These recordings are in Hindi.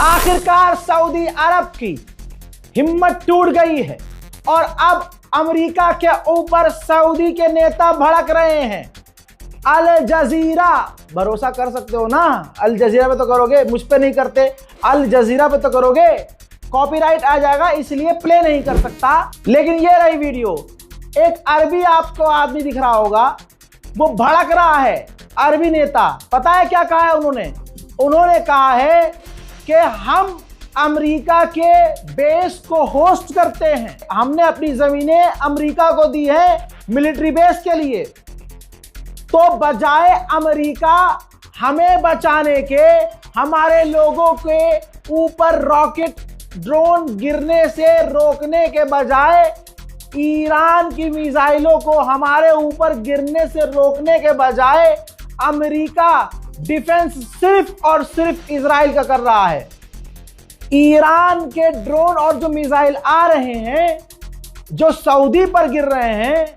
आखिरकार सऊदी अरब की हिम्मत टूट गई है और अब अमेरिका के ऊपर सऊदी के नेता भड़क रहे हैं। अल जजीरा, भरोसा कर सकते हो ना, अल जजीरा पे तो करोगे, मुझ पे नहीं करते, अल जजीरा पे तो करोगे, कॉपीराइट आ जाएगा इसलिए प्ले नहीं कर सकता। लेकिन ये रही वीडियो, एक अरबी आपको आदमी दिख रहा होगा, वो भड़क रहा है, अरबी नेता। पता है क्या कहा है उन्होंने कहा है कि हम अमेरिका के बेस को होस्ट करते हैं, हमने अपनी जमीनें अमेरिका को दी है मिलिट्री बेस के लिए, तो बजाय अमेरिका हमें बचाने के, हमारे लोगों के ऊपर रॉकेट ड्रोन गिरने से रोकने के बजाय, ईरान की मिसाइलों को हमारे ऊपर गिरने से रोकने के बजाय अमेरिका डिफेंस सिर्फ और सिर्फ इजराइल का कर रहा है। ईरान के ड्रोन और जो मिसाइल आ रहे हैं, जो सऊदी पर गिर रहे हैं,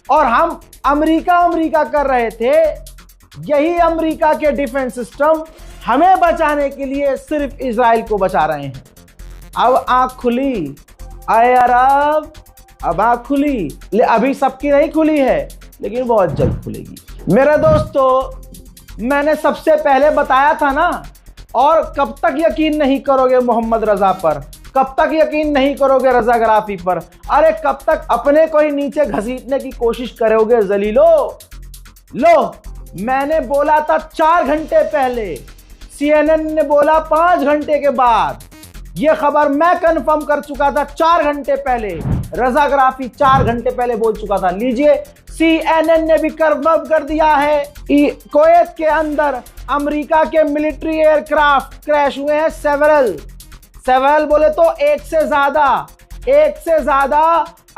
और हम अमेरिका कर रहे थे, यही अमेरिका के डिफेंस सिस्टम हमें बचाने के लिए सिर्फ इजराइल को बचा रहे हैं। अब आंख खुली, आए अरब, अब आंख खुली, अभी सबकी नहीं खुली है लेकिन बहुत जल्द खुलेगी। मेरे दोस्तों, मैंने सबसे पहले बताया था ना, और कब तक यकीन नहीं करोगे मोहम्मद रजा पर, कब तक यकीन नहीं करोगे रजा गराफी पर, अरे कब तक अपने को ही नीचे घसीटने की कोशिश करोगे जलीलो। लो, मैंने बोला था 4 घंटे पहले, CNN ने बोला 5 घंटे के बाद, यह खबर मैं कंफर्म कर चुका था 4 घंटे पहले, रजा गराफी 4 घंटे पहले बोल चुका था। लीजिए, CNN ने भी कंफर्म कर दिया है, कुवैत के अंदर अमेरिका के मिलिट्री एयरक्राफ्ट क्रैश हुए हैं। सेवरल बोले तो एक से ज्यादा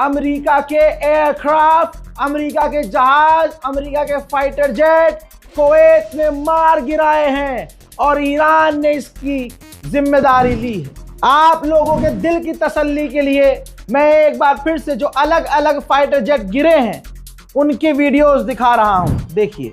अमेरिका के एयरक्राफ्ट, अमेरिका के जहाज, अमेरिका के फाइटर जेट कुवैत में मार गिराए हैं और ईरान ने इसकी जिम्मेदारी ली है। आप लोगों के दिल की तसल्ली के लिए मैं एक बार फिर से जो अलग अलग फाइटर जेट गिरे हैं उनकी वीडियोस दिखा रहा हूं, देखिए।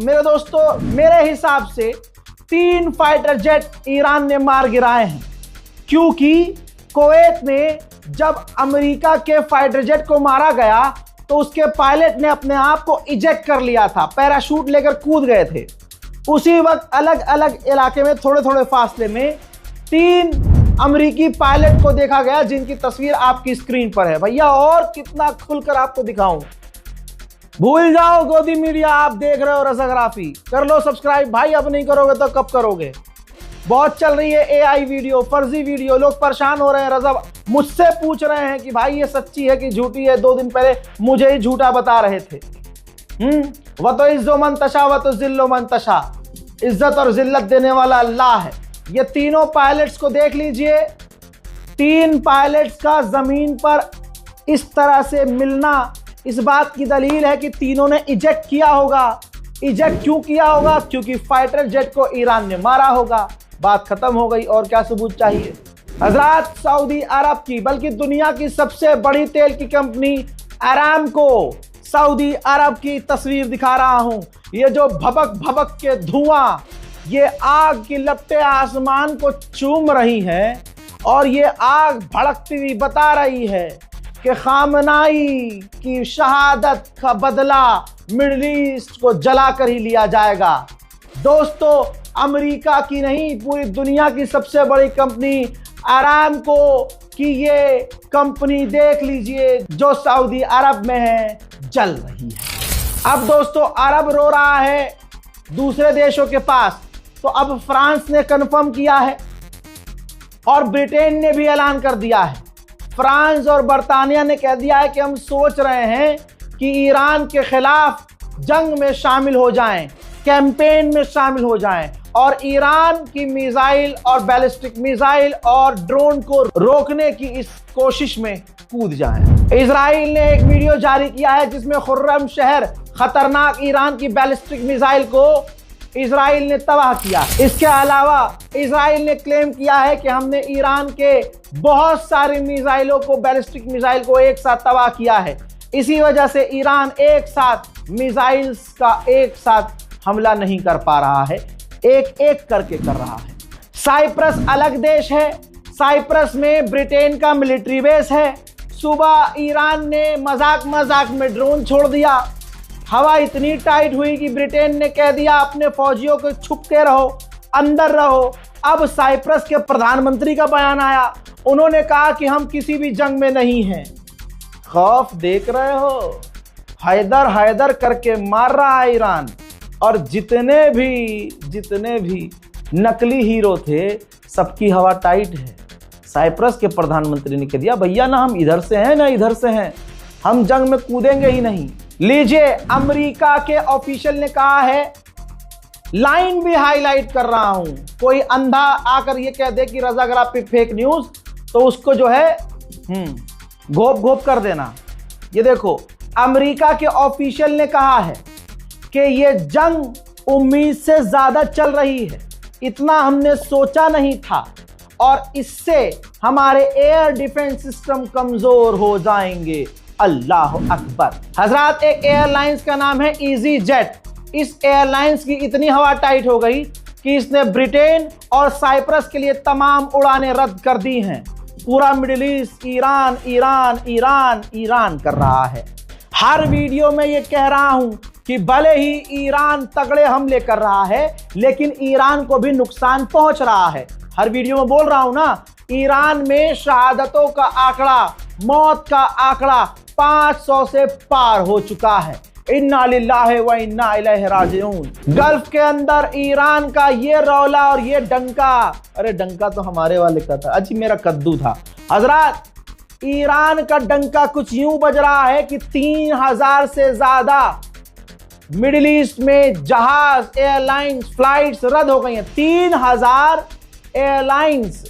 मेरे दोस्तों, मेरे हिसाब से 3 फाइटर जेट ईरान ने मार गिराए हैं, क्योंकि कुवैत में जब अमेरिका के फाइटर जेट को मारा गया तो उसके पायलट ने अपने आप को इजेक्ट कर लिया था, पैराशूट लेकर कूद गए थे। उसी वक्त अलग अलग इलाके में थोड़े थोड़े फासले में 3 अमेरिकी पायलट को देखा गया, जिनकी तस्वीर आपकी स्क्रीन पर है। भैया और कितना खुलकर आपको दिखाऊं, भूल जाओ गोदी मीडिया, आप देख रहे हो रजाग्राफी, कर लो सब्सक्राइब भाई, अब नहीं करोगे तो कब करोगे। बहुत चल रही है AI वीडियो, फर्जी वीडियो, लोग परेशान हो रहे हैं। रजा मुझसे पूछ रहे हैं कि भाई ये सच्ची है कि झूठी है, 2 दिन पहले मुझे ही झूठा बता रहे थे। वह तो इज्जो मंतशा व तो जिल्लो मंतशा, इज्जत और जिल्लत देने वाला अल्लाह है। ये तीनों पायलट्स को देख लीजिए, 3 पायलट्स का जमीन पर इस तरह से मिलना इस बात की दलील है कि तीनों ने इजेक्ट किया होगा। इजेक्ट क्यों किया होगा? क्योंकि फाइटर जेट को ईरान ने मारा होगा। बात खत्म हो गई, और क्या सबूत चाहिए। हजरात, सऊदी अरब की, बल्कि दुनिया की सबसे बड़ी तेल की कंपनी अरामको, सऊदी अरब की तस्वीर दिखा रहा हूं। ये जो भबक के धुआं, ये आग की लपटें आसमान को चूम रही हैं, और ये आग भड़कती हुई बता रही है कि खामनाई की शहादत का बदला मिडिल ईस्ट को जलाकर ही लिया जाएगा। दोस्तों, अमेरिका की नहीं, पूरी दुनिया की सबसे बड़ी कंपनी अरामको की ये कंपनी देख लीजिए जो सऊदी अरब में है, जल रही है। अब दोस्तों अरब रो रहा है दूसरे देशों के पास, तो अब फ्रांस ने कंफर्म किया है और ब्रिटेन ने भी ऐलान कर दिया है। फ्रांस और बर्तानिया ने कह दिया है कि हम सोच रहे हैं कि ईरान के खिलाफ जंग में शामिल हो जाएं, कैंपेन में शामिल हो जाएं और ईरान की मिसाइल और बैलिस्टिक मिसाइल और ड्रोन को रोकने की इस कोशिश में कूद जाएं। इजराइल ने एक वीडियो जारी किया है जिसमें खुर्रम शहर खतरनाक ईरान की बैलिस्टिक मिसाइल को इजराइल ने तबाह किया। इसके अलावा इजराइल ने क्लेम किया है कि हमने ईरान के बहुत सारी मिसाइलों को, बैलिस्टिक मिसाइल को एक साथ तबाह किया है। इसी वजह से ईरान एक साथ मिसाइल्स का एक साथ हमला नहीं कर पा रहा है, एक एक करके कर रहा है। साइप्रस अलग देश है, साइप्रस में ब्रिटेन का मिलिट्री बेस है। सुबह ईरान ने मजाक में ड्रोन छोड़ दिया, हवा इतनी टाइट हुई कि ब्रिटेन ने कह दिया अपने फौजियों को छुप के रहो, अंदर रहो। अब साइप्रस के प्रधानमंत्री का बयान आया, उन्होंने कहा कि हम किसी भी जंग में नहीं हैं। खौफ देख रहे हो, हैदर हैदर करके मार रहा है ईरान। और जितने भी नकली हीरो थे सबकी हवा टाइट है। साइप्रस के प्रधानमंत्री ने कह दिया भैया ना हम इधर से हैं ना इधर से हैं, हम जंग में कूदेंगे ही नहीं। लीजिए, अमेरिका के ऑफिशियल ने कहा है, लाइन भी हाईलाइट कर रहा हूं, कोई अंधा आकर ये कह दे कि रजा अगर आप पे फेक न्यूज तो उसको जो है घोप घोप कर देना। ये देखो, अमेरिका के ऑफिशियल ने कहा है कि ये जंग उम्मीद से ज्यादा चल रही है, इतना हमने सोचा नहीं था और इससे हमारे एयर डिफेंस सिस्टम कमजोर हो जाएंगे। अल्लाह अकबर। हजरात, एक एयरलाइंस का नाम है इजी जेट। इस एयरलाइंस की इतनी हवा टाइट हो गई कि इसने ब्रिटेन और साइप्रस के लिए तमाम उड़ानें रद्द कर दी हैं। पूरा middle east Iran Iran Iran Iran कर रहा है। हर वीडियो में ये कह रहा हूं कि भले ही ईरान तगड़े हमले कर रहा है लेकिन ईरान को भी नुकसान पहुंच रहा है। हर वीडियो में बोल रहा हूं ना, ईरान में शहादतों का आंकड़ा, मौत का आंकड़ा 500 से पार हो चुका है। इन्ना लिल्लाहि व इन्ना इलैहि राजिऊन। गल्फ के अंदर ईरान का ये रौला और ये डंका, अरे डंका तो हमारे वाले का था, अजी मेरा कद्दू था। हजरात, ईरान का डंका कुछ यूं बज रहा है कि 3000 से ज्यादा मिडिल ईस्ट में जहाज, एयरलाइंस, फ्लाइट्स रद्द हो गई हैं। 3000 एयरलाइंस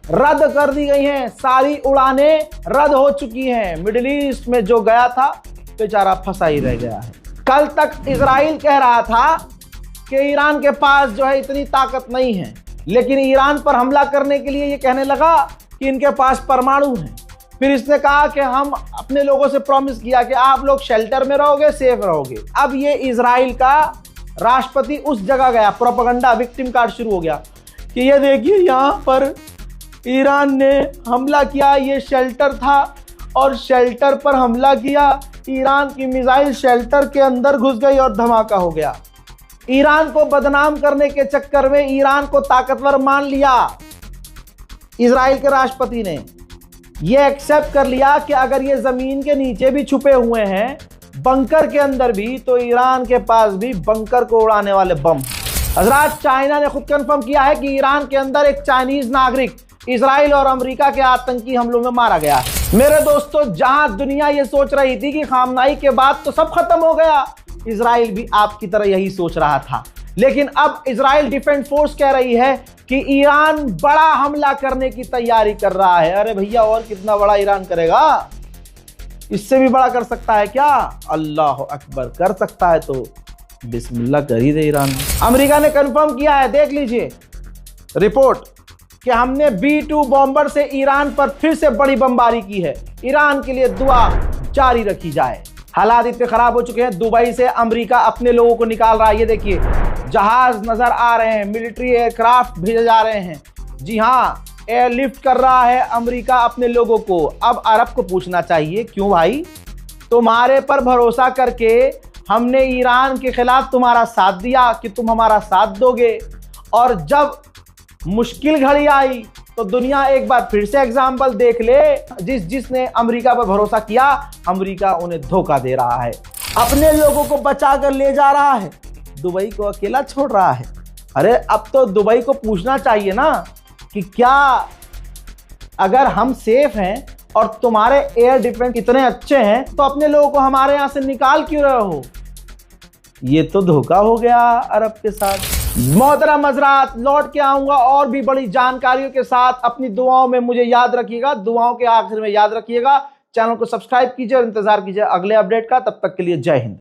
रद्द कर दी गई हैं, सारी उड़ानें रद्द हो चुकी हैं। मिडिल ईस्ट में जो गया था बेचारा फंसा ही रह गया है। कल तक इजराइल कह रहा था कि ईरान के पास जो है इतनी ताकत नहीं है, लेकिन ईरान पर हमला करने के लिए ये कहने लगा कि इनके पास परमाणु है। फिर इसने कहा कि हम अपने लोगों से प्रॉमिस किया कि आप लोग शेल्टर में रहोगे, सेफ रहोगे। अब ये इजराइल का राष्ट्रपति उस जगह गया, प्रोपेगेंडा विक्टिम कार्ड शुरू हो गया कि ये देखिए यहाँ पर ईरान ने हमला किया, ये शेल्टर था और शेल्टर पर हमला किया, ईरान की मिसाइल शेल्टर के अंदर घुस गई और धमाका हो गया। ईरान को बदनाम करने के चक्कर में ईरान को ताकतवर मान लिया। इजराइल के राष्ट्रपति ने यह एक्सेप्ट कर लिया कि अगर ये जमीन के नीचे भी छुपे हुए हैं, बंकर के अंदर भी, तो ईरान के पास भी बंकर को उड़ाने वाले बम। हजरात, चाइना ने खुद कंफर्म किया है कि ईरान के अंदर एक चाइनीज नागरिक इजराइल और अमेरिका के आतंकी हमलों में मारा गया है। मेरे दोस्तों, जहां दुनिया ये सोच रही थी कि खामनाई के बाद तो सब खत्म हो गया, इजराइल भी आपकी तरह यही सोच रहा था। लेकिन अब इजराइल डिफेंस फोर्स कह रही है कि ईरान बड़ा हमला करने की तैयारी कर रहा है। अरे भैया, और कितना बड़ा ईरान करेगा? इससे भी बड़ा कर सकता है क्या? अल्लाह अकबर। कर सकता है तो बिस्मिल्लाह कर ही दे ईरान। अमेरिका ने कंफर्म किया है, देख लीजिए रिपोर्ट, कि हमने B-2 बॉम्बर से ईरान पर फिर से बड़ी बमबारी की है। ईरान के लिए दुआ जारी रखी जाए। हालात इतने खराब हो चुके हैं, दुबई से अमेरिका अपने लोगों को निकाल रहा है। ये देखिए, जहाज नजर आ रहे हैं, मिलिट्री एयरक्राफ्ट भेजे जा रहे हैं। जी हाँ, एयरलिफ्ट कर रहा है अमेरिका अपने लोगों को। अब अरब को पूछना चाहिए, क्यों भाई? तुम्हारे पर भरोसा करके हमने ईरान के खिलाफ तुम्हारा साथ दिया कि तुम हमारा साथ दोगे, और जब मुश्किल घड़ी आई तो दुनिया एक बार फिर से एग्जाम्पल देख ले, जिसने अमेरिका पर भरोसा किया, अमेरिका उन्हें धोखा दे रहा है, अपने लोगों को बचा कर ले जा रहा है, दुबई को अकेला छोड़ रहा है। अरे अब तो दुबई को पूछना चाहिए ना कि क्या अगर हम सेफ हैं और तुम्हारे एयर डिफेंस इतने अच्छे हैं तो अपने लोगों को हमारे यहां से निकाल क्यों रहे हो? ये तो धोखा हो गया अरब के साथ। मोहतरम हज़रात, लौट के आऊंगा और भी बड़ी जानकारियों के साथ। अपनी दुआओं में मुझे याद रखिएगा, दुआओं के आखिर में याद रखिएगा। चैनल को सब्सक्राइब कीजिए और इंतजार कीजिए अगले अपडेट का। तब तक के लिए जय हिंद।